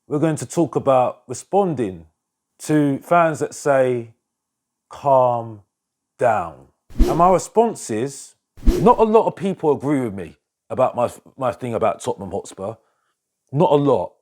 we're going to talk about responding to fans that say, calm down. And my response is, not a lot of people agree with me about my thing about Tottenham Hotspur. Not a lot.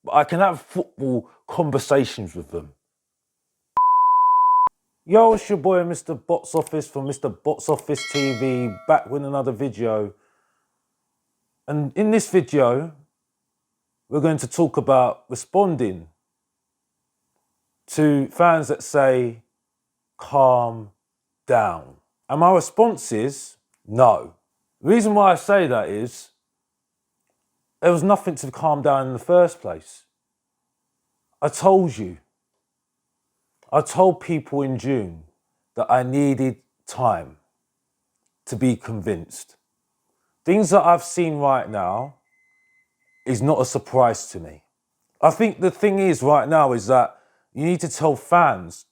But I can have football conversations with them. Yo, it's your boy Mr. Box Office from Mr. Box Office TV, back with another video. And in this video, we're going to talk about responding to fans that say, calm down. And my response is, no. The reason why I say that is, there was nothing to calm down in the first place. I told people in June that I needed time to be convinced. Things that I've seen right now is not a surprise to me. I think the thing is right now is that you need to tell fans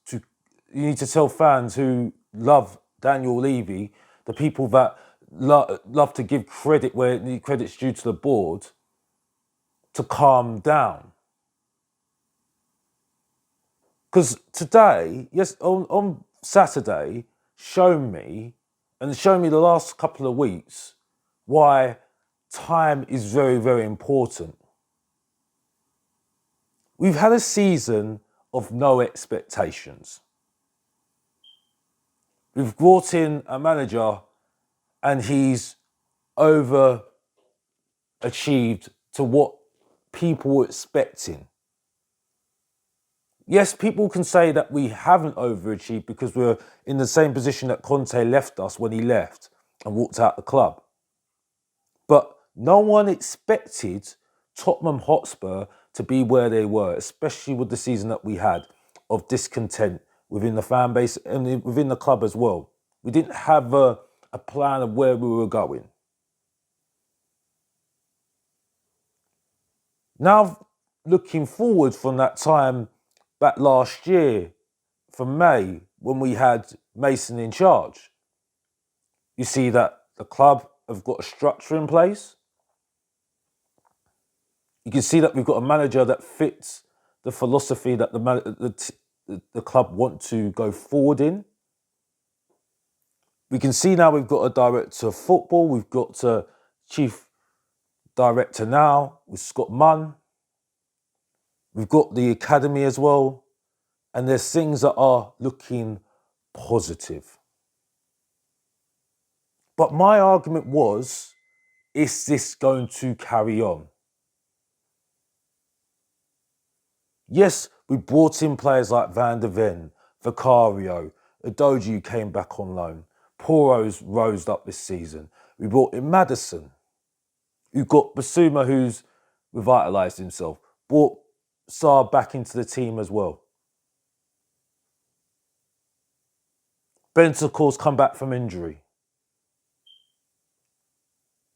who love Daniel Levy, the people that love to give credit where the credit's due to the board, to calm down. Because today, yes, on Saturday, shown me the last couple of weeks why time is very, very important. We've had a season of no expectations. We've brought in a manager and he's overachieved to what people were expecting. Yes, people can say that we haven't overachieved because we're in the same position that Conte left us when he left and walked out the club. But no one expected Tottenham Hotspur to be where they were, especially with the season that we had of discontent within the fan base and within the club as well. We didn't have a plan of where we were going. Now, looking forward from that time back last year, from May, when we had Mason in charge, you see that the club have got a structure in place. You can see that we've got a manager that fits the philosophy that the club want to go forward in. We can see now we've got a director of football, we've got a chief director now with Scott Munn. We've got the academy as well, and there's things that are looking positive. But my argument was, is this going to carry on? Yes, we brought in players like Van der Ven, Vicario, Udogie who came back on loan. Poro's rose up this season. We brought in Maddison. We've got Basuma who's revitalised himself. Brought Sarr back into the team as well. Bentancur's come back from injury.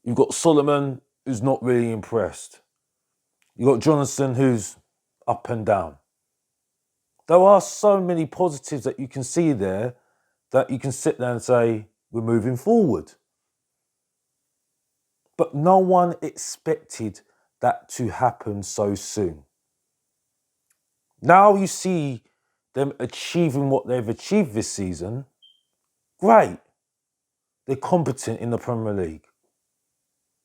You've got Solomon who's not really impressed. You've got Jonathan who's up and down. There are so many positives that you can see there that you can sit there and say, we're moving forward. But no one expected that to happen so soon. Now you see them achieving what they've achieved this season. Great. They're competent in the Premier League.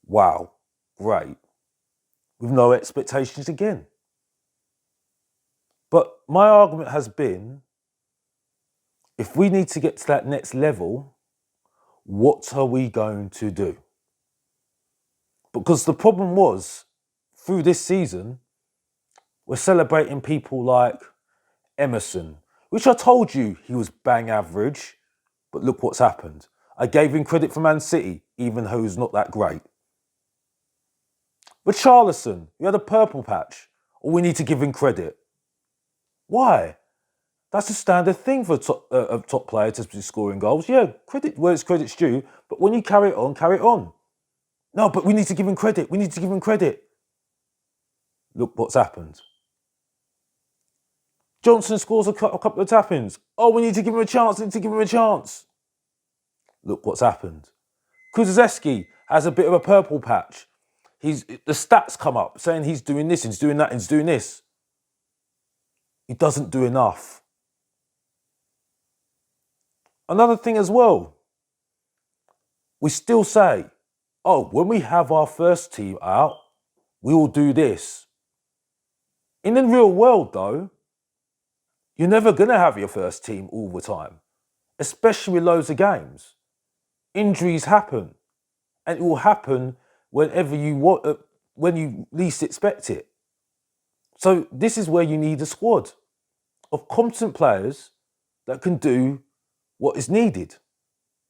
Wow. Great. With no expectations again. But my argument has been, if we need to get to that next level, what are we going to do? Because the problem was, through this season, we're celebrating people like Emerson, which I told you he was bang average, but look what's happened. I gave him credit for Man City, even though he's not that great. But Richarlison, he had a purple patch, or we need to give him credit. Why? That's a standard thing for a top player to be scoring goals. Yeah, credit where it's credit's due, but when you carry it on, carry it on. No, but we need to give him credit. We need to give him credit. Look what's happened. Johnson scores a couple of tap-ins. Oh, we need to give him a chance. We need to give him a chance. Look what's happened. Kulusevski has a bit of a purple patch. the stats come up saying he's doing this, he's doing that, he's doing this. He doesn't do enough. Another thing as well, we still say, oh, when we have our first team out, we will do this. In the real world, though, you're never going to have your first team all the time, especially with loads of games. Injuries happen, and it will happen whenever you want, when you least expect it. So this is where you need a squad of competent players that can do what is needed,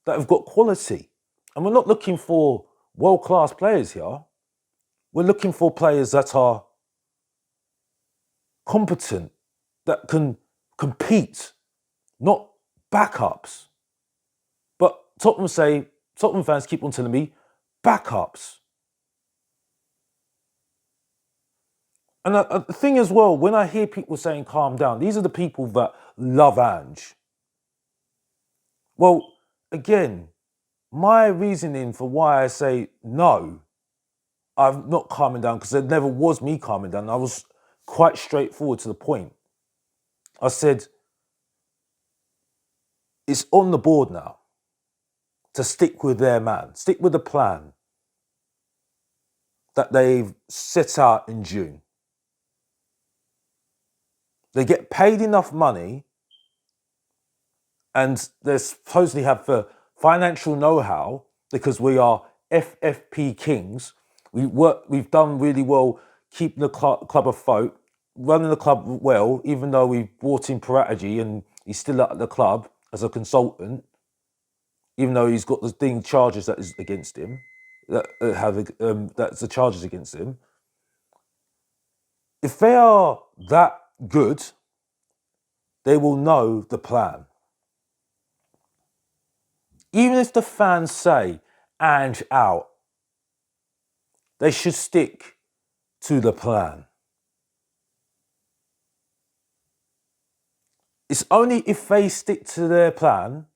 that have got quality. And we're not looking for world-class players here. We're looking for players that are competent, that can compete, not backups. But Tottenham fans keep on telling me, backups. And the thing as well, when I hear people saying calm down, these are the people that love Ange. Well, again, my reasoning for why I say no, I'm not calming down, because it never was me calming down. I was quite straightforward to the point. I said, it's on the board now to stick with their man, stick with the plan that they've set out in June. They get paid enough money, and they supposedly have the financial know-how, because we are FFP kings. We've done really well keeping the club afloat, running the club well, even though we brought in Paratici and he's still at the club as a consultant, even though he's got the charges that is against him, that's the charges against him. If they are that good, they will know the plan. Even if the fans say Ange out, they should stick to the plan. It's only if they stick to their plan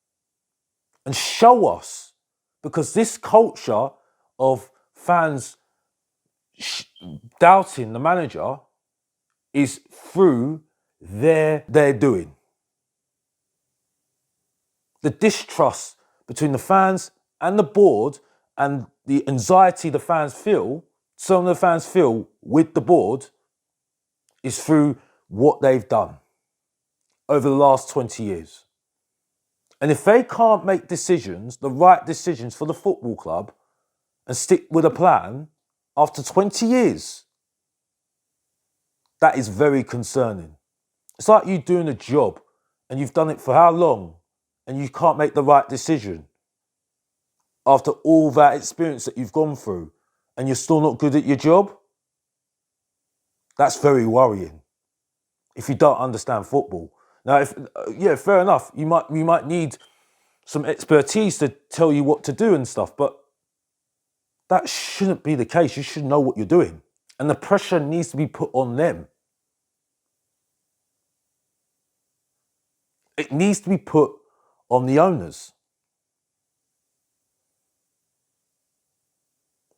and show us, because this culture of fans doubting the manager is through their doing. The distrust between the fans and the board, and the anxiety the fans feel, some of the fans feel with the board, is through what they've done over the last 20 years. And if they can't make decisions, the right decisions for the football club, and stick with a plan after 20 years, that is very concerning. It's like you doing a job and you've done it for how long, and you can't make the right decision after all that experience that you've gone through, and you're still not good at your job. That's very worrying if you don't understand football. Now, fair enough, you might need some expertise to tell you what to do and stuff, but that shouldn't be the case. You should know what you're doing, and the pressure needs to be put on them. It needs to be put on the owners.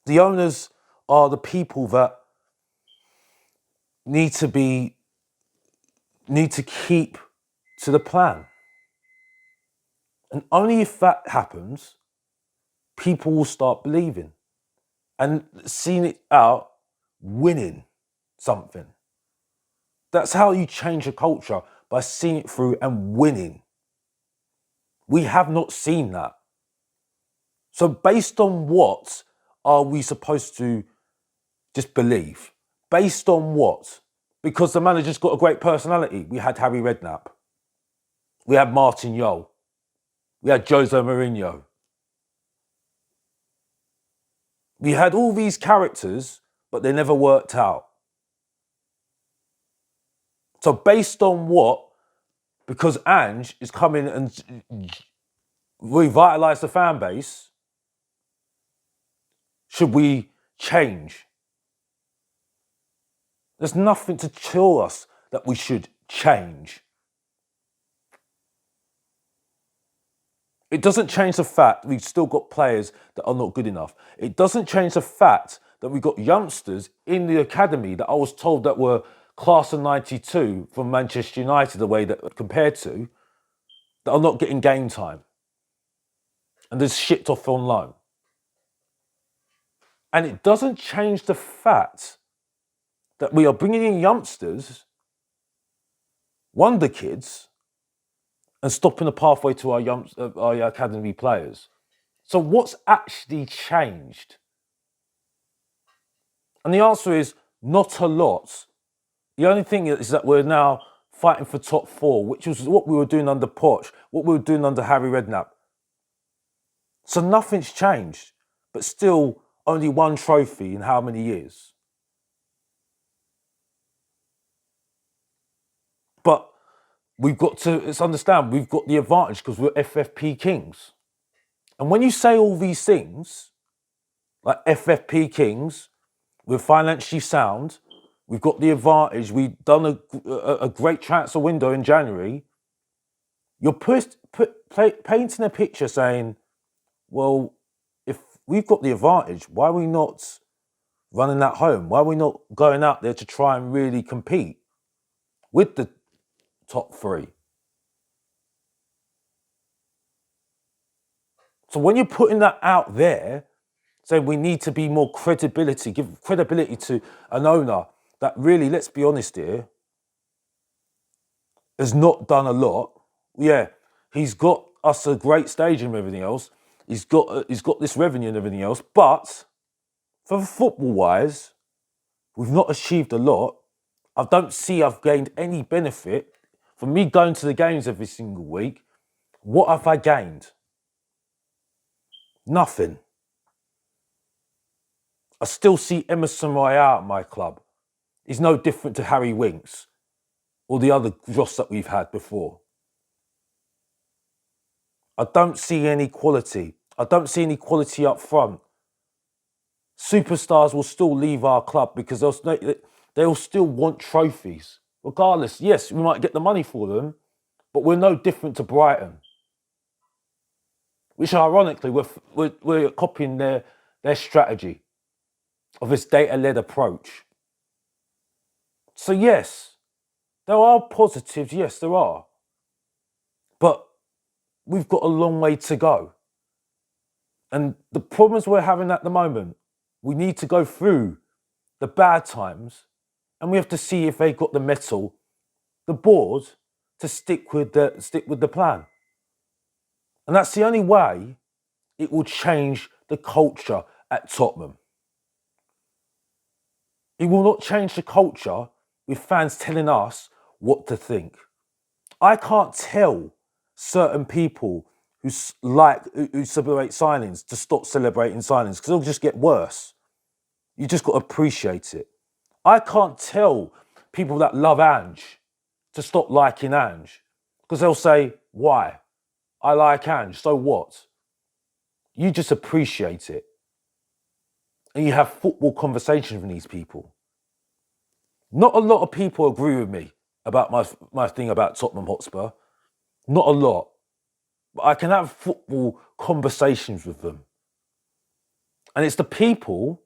The owners are the people that need to keep to the plan. And only if that happens, people will start believing and seeing it out, winning something. That's how you change a culture, by seeing it through and winning. We have not seen that. So based on what are we supposed to just believe? Based on what? Because the manager's got a great personality. We had Harry Redknapp. We had Martin Jol. We had Jose Mourinho. We had all these characters, but they never worked out. So based on what? Because Ange is coming and revitalise the fan base, should we change? There's nothing to tell us that we should change. It doesn't change the fact we've still got players that are not good enough. It doesn't change the fact that we've got youngsters in the academy that I was told that were class of 92 from Manchester United, the way that compared to, that are not getting game time. And they're shipped off on loan. And it doesn't change the fact that we are bringing in youngsters, wonder kids, and stopping the pathway to our academy players. So what's actually changed? And the answer is not a lot. The only thing is that we're now fighting for top four, which was what we were doing under Poch, what we were doing under Harry Redknapp. So nothing's changed, but still only one trophy in how many years? But let's understand, we've got the advantage because we're FFP kings. And when you say all these things, like FFP kings, we're financially sound, we've got the advantage, we've done a great transfer window in January, you're painting a picture saying, well, if we've got the advantage, why are we not running that home? Why are we not going out there to try and really compete with the top three? So when you're putting that out there, saying we need to be more credibility, give credibility to an owner that really, let's be honest here, has not done a lot. Yeah, he's got us a great stage and everything else. He's got this revenue and everything else. But for football-wise, we've not achieved a lot. I don't see I've gained any benefit from me going to the games every single week. What have I gained? Nothing. I still see Emerson Royale at my club. He's no different to Harry Winks or the other dross that we've had before. I don't see any quality. I don't see any quality up front. Superstars will still leave our club because they'll still want trophies. Regardless, yes, we might get the money for them, but we're no different to Brighton. Which ironically, we're copying their strategy of this data-led approach. So yes, there are positives, yes, there are. But we've got a long way to go. And the problems we're having at the moment, we need to go through the bad times and we have to see if they've got the mettle, the board, to stick with the plan. And that's the only way it will change the culture at Tottenham. It will not change the culture with fans telling us what to think. I can't tell certain people who celebrate signings to stop celebrating signings because it'll just get worse. You just got to appreciate it. I can't tell people that love Ange to stop liking Ange because they'll say, why? I like Ange, so what? You just appreciate it. And you have football conversations with these people. Not a lot of people agree with me about my thing about Tottenham Hotspur. Not a lot. But I can have football conversations with them. And it's the people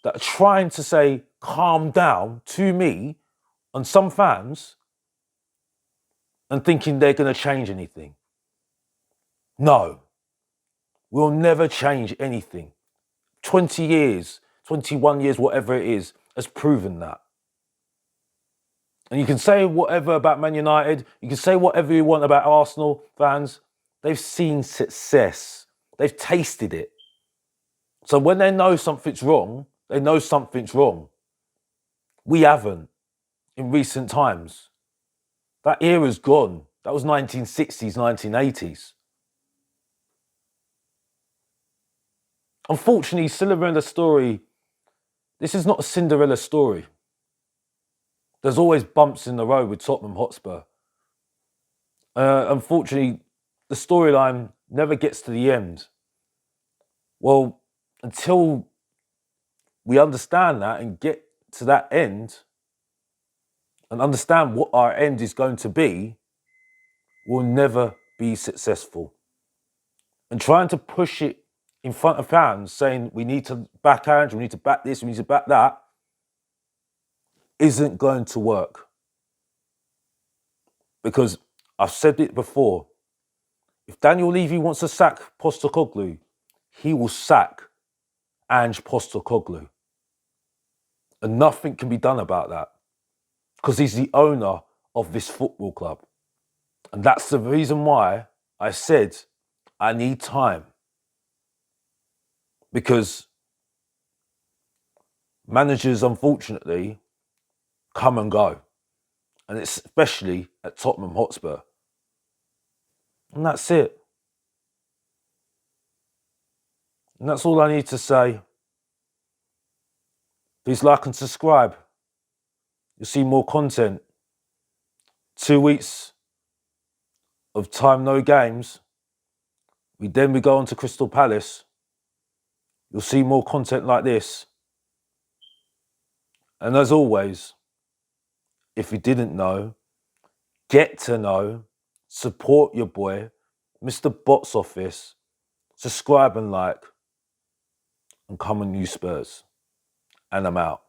that are trying to say, calm down to me and some fans and thinking they're going to change anything. No. We'll never change anything. 20 years, 21 years, whatever it is, has proven that. And you can say whatever about Man United, you can say whatever you want about Arsenal fans. They've seen success. They've tasted it. So when they know something's wrong, they know something's wrong. We haven't in recent times. That era's gone. That was 1960s, 1980s. Unfortunately, Cinderella story, this is not a Cinderella story. There's always bumps in the road with Tottenham Hotspur. Unfortunately, the storyline never gets to the end. Well, until we understand that and get to that end and understand what our end is going to be, we'll never be successful. And trying to push it in front of fans saying we need to back Ange, we need to back this, we need to back that, isn't going to work. Because I've said it before, if Daniel Levy wants to sack Postecoglou, he will sack Ange Postecoglou. And nothing can be done about that. Because he's the owner of this football club. And that's the reason why I said I need time. Because managers, unfortunately, come and go. And it's especially at Tottenham Hotspur. And that's it. And that's all I need to say. Please like and subscribe. You'll see more content. 2 weeks of time, no games. We go on to Crystal Palace. You'll see more content like this. And as always, if you didn't know, get to know, support your boy, Mr. Box Office, subscribe and like, and come on you Spurs. And I'm out.